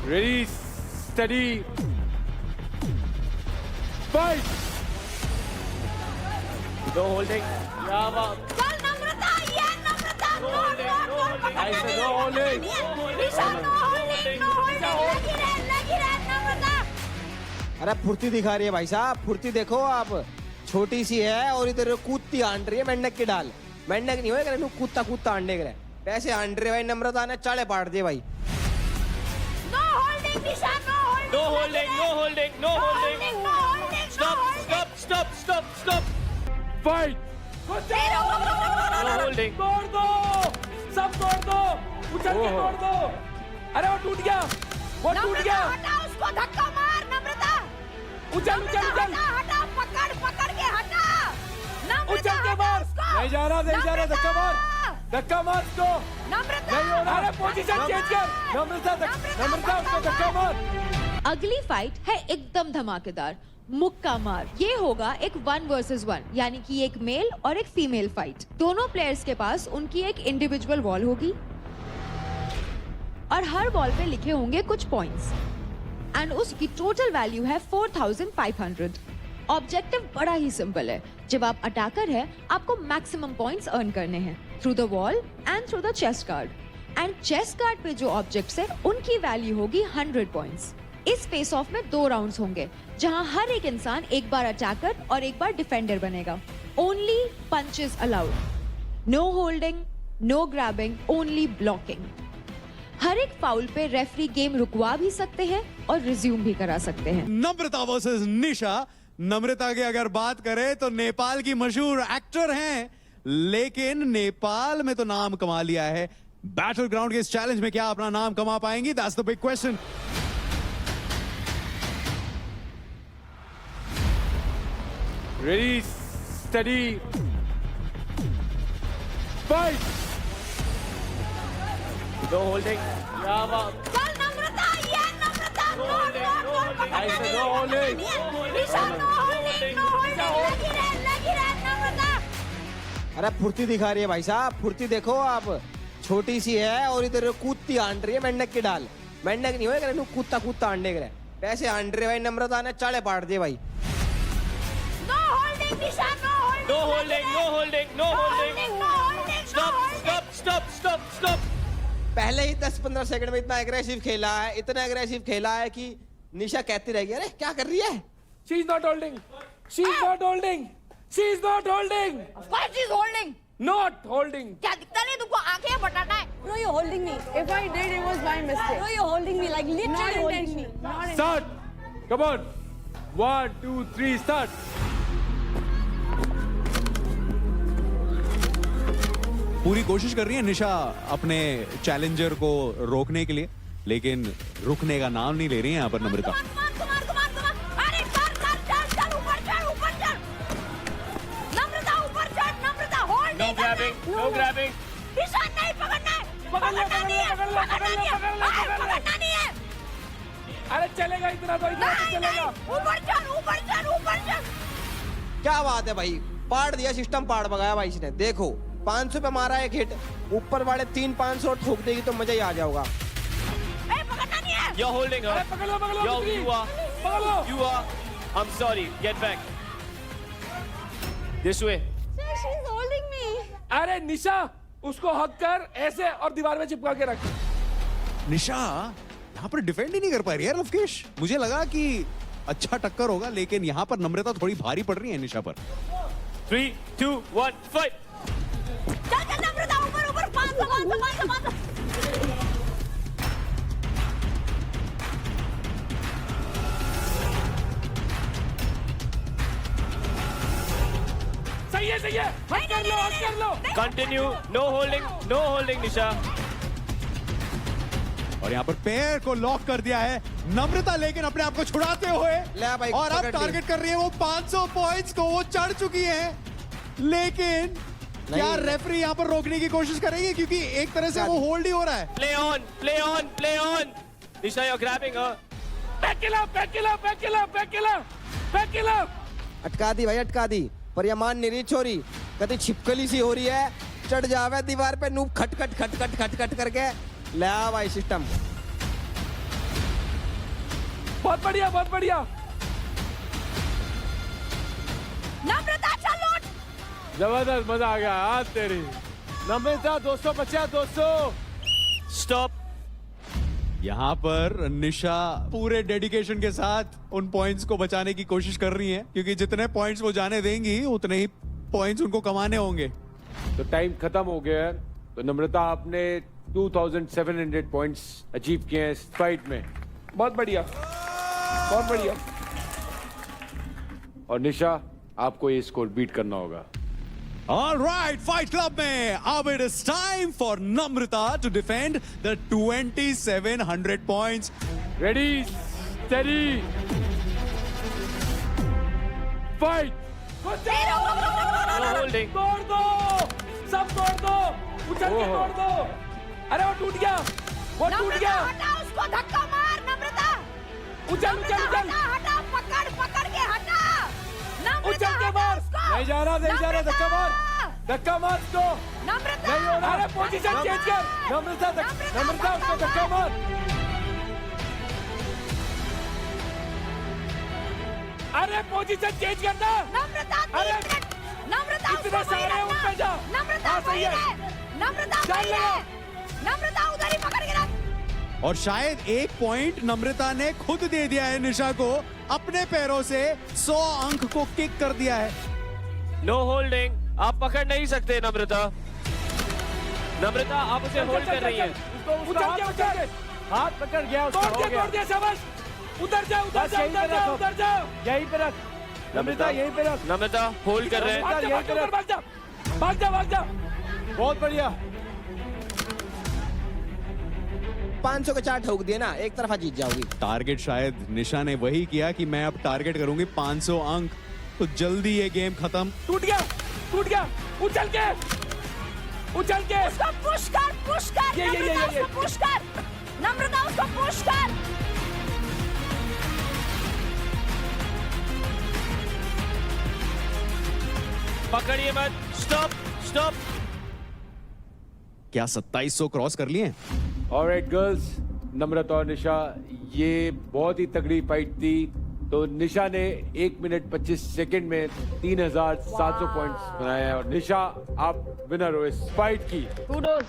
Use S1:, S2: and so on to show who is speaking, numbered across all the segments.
S1: Ready, steady, fight!
S2: No holding.
S3: चल नम्रता, ये Namrata,
S1: I said no holding.
S3: Nisha no holding, लगी रहे नम्रता।
S4: अरे फुर्ती दिखा रही है भाई साहब, फुर्ती देखो आप। छोटी सी है और इधर कूदती आंड रही है मेंढक की डाल। मेंढक नहीं होएगा ना, कूदता कूदता आंडे करे वैसे आंड रहे भाई। नम्रता ने चाले पाट दिए भाई।
S3: No holding Nisha, no holding,
S2: No holding. No holding. No holding.
S3: No holding.
S2: Stop.
S1: Fight!
S2: No holding.
S1: तोड़ दो, सब तोड़ दो, उछल के तोड़ दो। अरे वो टूट गया, वो टूट
S3: नम्रता
S1: गया।
S3: हटा उसको, धक्का मार नम्रता।
S1: उछल उछल उछल
S3: हटा, पकड़ के हटा। नम्रता
S1: उछल के
S3: हटा
S1: मार।
S3: उसको।
S1: नहीं जा रहा, धक्का मार, धक्का मार उसको।
S3: नम्रता
S1: नहीं हो रहा। अरे पोजीशन चेंज कर। नम्रता उसको धक्का मार।
S5: अगली फाइट है एकदम धमाकेदार, मुक्का मार। ये होगा एक 1 वर्सेस 1, यानी कि एक मेल और एक फीमेल फाइट। दोनों प्लेयर्स के पास उनकी एक इंडिविजुअल वॉल होगी और हर वॉल पे लिखे होंगे कुछ पॉइंट्स एंड उसकी टोटल वैल्यू है 4500। ऑब्जेक्टिव बड़ा ही सिंपल है। जब आप अटैकर है, आपको मैक्सिमम पॉइंट्स अर्न करने हैं through the wall and through the chest card. And chest card पे जो ऑब्जेक्ट्स है उनकी वैल्यू होगी 100 पॉइंट्स। इस फेस ऑफ में 2 राउंड्स होंगे जहां हर एक इंसान एक बार अटैकर और एक बार डिफेंडर बनेगा। Only punches allowed, no holding, no grabbing, only blocking. हर एक फाउल पे रेफरी गेम रुकवा भी सकते हैं और रिज्यूम भी करा सकते हैं।
S6: नम्रता वर्सेस निशा। नम्रता की अगर बात करें तो नेपाल की मशहूर एक्टर हैं, लेकिन नेपाल में तो नाम कमा लिया है। बैटल ग्राउंड के इस चैलेंज में क्या अपना नाम कमा पाएंगी? That's the big question.
S1: Ready, steady, fight!
S2: No holding.
S3: चल नम्रता, ये Namrata,
S1: I said no holding.
S3: Nisha no holding, लगी रहे नम्रता।
S4: अरे फुर्ती दिखा रही है भाई साहब, फुर्ती देखो आप। छोटी सी है और इधर कूदती आंड रही है मेंढक की डाल। मेंढक नहीं होएगा ना, कूदता कूदता आंडे करे वैसे आंड रहे भाई। नम्रता ने चाले पाट दिए भाई।
S3: No holding Nisha, no holding.
S2: No holding. Stop.
S4: पहले ही 10-15 सेकंड में इतना एग्रेसिव खेला है, इतना एग्रेसिव खेला है कि निशा कहती रहेगी अरे क्या कर रही है।
S1: She is not holding. She is not holding. She is not holding.
S3: Of course she's holding.
S1: Not holding.
S3: क्या दिखता नहीं तुमको? आंखें बटाटा है।
S7: No, you're holding me. If I did, it was my mistake. No, you're holding me, like literally holding me. Not
S1: Start. Come on. 1, 2, 3, start.
S6: पूरी कोशिश कर रही है निशा अपने चैलेंजर को रोकने के लिए, लेकिन रुकने का नाम नहीं ले रही है यहाँ पर नम्रता।
S3: कुमार। अरे चल, ऊपर चढ़। नम्रता ऊपर चढ़, नम्रता hold
S2: No grabbing. No grabbing.
S3: निशान नहीं पकड़ना है।
S1: पकड़
S3: नहीं है।
S1: अरे चलेगा इतना तो चलेगा।
S3: ऊपर चढ़।
S4: क्या बात है भाई, पाट दिया सिस्टम, पाट भगाया भाई इसने। देखो 500 पे मारा एक हिट, ऊपर वाले 300-500 ठोक देगी तो मजा ही आ जाओगा।
S3: पकड़ना नहीं है।
S2: You're holding her.
S1: पकड़ लो।
S2: Yo, you are. I'm sorry. Get back. This way.
S7: She's holding me.
S1: अरे निशा, उसको हक कर ऐसे और दीवार में चिपका के रख।
S6: निशा यहाँ पर डिफेंड ही नहीं कर पा रही है लवकेश। मुझे लगा कि अच्छा टक्कर होगा, लेकिन यहाँ पर नम्रता थोड़ी भारी पड़ रही है निशा पर।
S2: 3, 2, 1, fight.
S3: चल नम्रता ऊपर 500।
S1: सही है। हक कर लो।
S2: Continue. No holding, Nisha.
S6: और यहाँ पर पैर को लॉक कर दिया है नम्रता, लेकिन अपने आप को छुड़ाते हुए।
S4: ले भाई,
S6: और अब
S4: पकड़ ली।
S6: टारगेट कर रही है वो 500 पॉइंट्स को। वो चढ़ चुकी है, लेकिन क्या रेफरी यहाँ पर रोकने की कोशिश करेगी? क्योंकि एक तरह से वो होल्ड ही हो रहा है।
S2: Play on. Nisha, you're grabbing her.
S1: Back किला।
S4: अटका दी भाई, अटका दी। पर ये मान नहीं रही छोरी, कभी छिपकली सी हो रही है। चढ़ जावे दीवार पे, नूब खट करके। ले आ भाई सिस्टम।
S1: बहुत बढ़िया, बहुत बढ़िया।
S3: नम्रता चल लौट।
S2: जबरदस्त, मजा आ गया। हाथ तेरी नम्रता। 200 बचा, 200। स्टॉप।
S6: यहाँ पर निशा पूरे डेडिकेशन के साथ उन पॉइंट्स को बचाने की कोशिश कर रही हैं, क्योंकि जितने पॉइंट्स वो जाने देंगी उतने ही पॉइंट्स उनको कमाने होंगे।
S2: तो टाइम खत्म हो गया है। तो नम्रता आपने 2700 पॉइंट्स अचीव किए हैं इस फाइट में।
S1: बहुत बढ़िया, बहुत बढ़िया।
S2: और निशा, आपको ये स्कोर बीट करना होगा।
S6: All right, Fight Club में अब it is time for Namrata to defend the 2700 points.
S2: Ready, steady, fight. Holding.
S1: तोड़ दो, सब तोड़ दो, उछल के
S2: ओहो।
S1: तोड़ दो। अरे वो टूट गया, वो टूट
S3: नम्रता
S1: गया।
S3: हटा, उसको धक्का मार। नम्रता
S1: उछल, उछल,
S3: नम्रता
S1: उछल।
S3: हटा, हटा, पकड़ पकड़ के हटा। नम्रता
S1: उछल के
S3: हटा
S1: मार।
S3: उसको।
S2: नहीं जा रहा, नहीं जा रहा। धक्का मार, धक्का मार उसको।
S3: नम्रता
S2: नहीं हो रहा।
S1: अरे पोजीशन चेंज कर।
S2: नम्रता, नम्रता उसको धक्का मार।
S1: अरे पोजीशन चेंज करना।
S3: नम्रता
S1: अरे,
S3: 3 मिनट। नम्रता
S1: इतने
S3: उसको
S1: सारे
S3: वहीं
S1: हैं, उस पे जा।
S3: रखना। नम्रता
S1: हाँ, सही
S3: वहीं
S1: है।
S3: रहे। नम्रता
S1: चल
S3: वहीं
S1: लगा।
S3: रहे। नम्रता उधर ही पकड़ के रख।
S6: और शायद एक पॉइंट नम्रता ने खुद दे दिया है निशा को। अपने पैरों से 100 अंक को किक कर दिया है।
S2: No holding. आप पकड़ नहीं सकते नम्रता। नम्रता, आप उसे होल्ड कर रही है।
S1: उछल के, उछल के।
S2: हाथ पकड़ गया उसका,
S1: तोड़
S2: हो
S1: दिया,
S2: गया।
S1: तोड़ दिया, शाबाश। उधर जा, उधर
S2: बस
S1: जा,
S2: यहीं पे
S1: उधर जा,
S2: रखो।
S1: उधर जा।
S2: यहीं पे रख। नम्रता, यहीं पे रख। नम्रता होल्ड कर रहे हैं।
S1: भाग जा,
S2: यहीं
S1: भाग
S2: पे
S1: जा,
S2: रख।
S1: भाग जा, भाग जा, भाग जा।
S2: बहुत बढ़िया।
S4: 500 के 4 ठोक दिए ना, एक तरफा जीत जाओगी।
S6: टारगेट शायद निशा ने वही किया कि मैं अब टारगेट करूंगी 500 अंक, तो जल्दी ये गेम खत्म।
S1: टूट गया, टूट गया। उछल के, उछल के।
S3: उसको पुश कर, पुश कर।
S1: ये,
S3: नम्रता
S1: ये।
S3: उसको पुश कर। नम्रता उसको पुश कर।
S2: पकड़िए मत। Stop, stop.
S6: क्या 2700 क्रॉस कर लिए?
S2: ऑलराइट गर्ल्स, नम्रता और निशा, ये बहुत ही तगड़ी फाइट थी। तो निशा ने 1 मिनट 25 सेकंड में 3700 पॉइंट्स बनाए हैं। और निशा, आप विनर हो इस फाइट की।
S7: Kudos.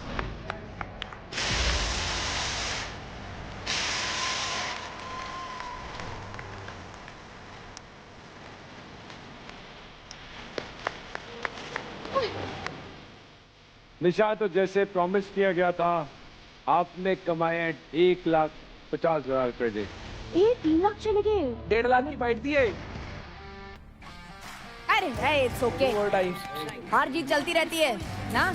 S2: निशा, तो जैसे प्रॉमिस किया गया था, आपने कमाए 1,50,000 रुपए डे।
S5: ये 3 लाख चले गए।
S1: 1.5 लाख की फाइट थी ये।
S3: अरे इट्स ओके।
S1: Over time.
S3: हार जीत चलती रहती है ना।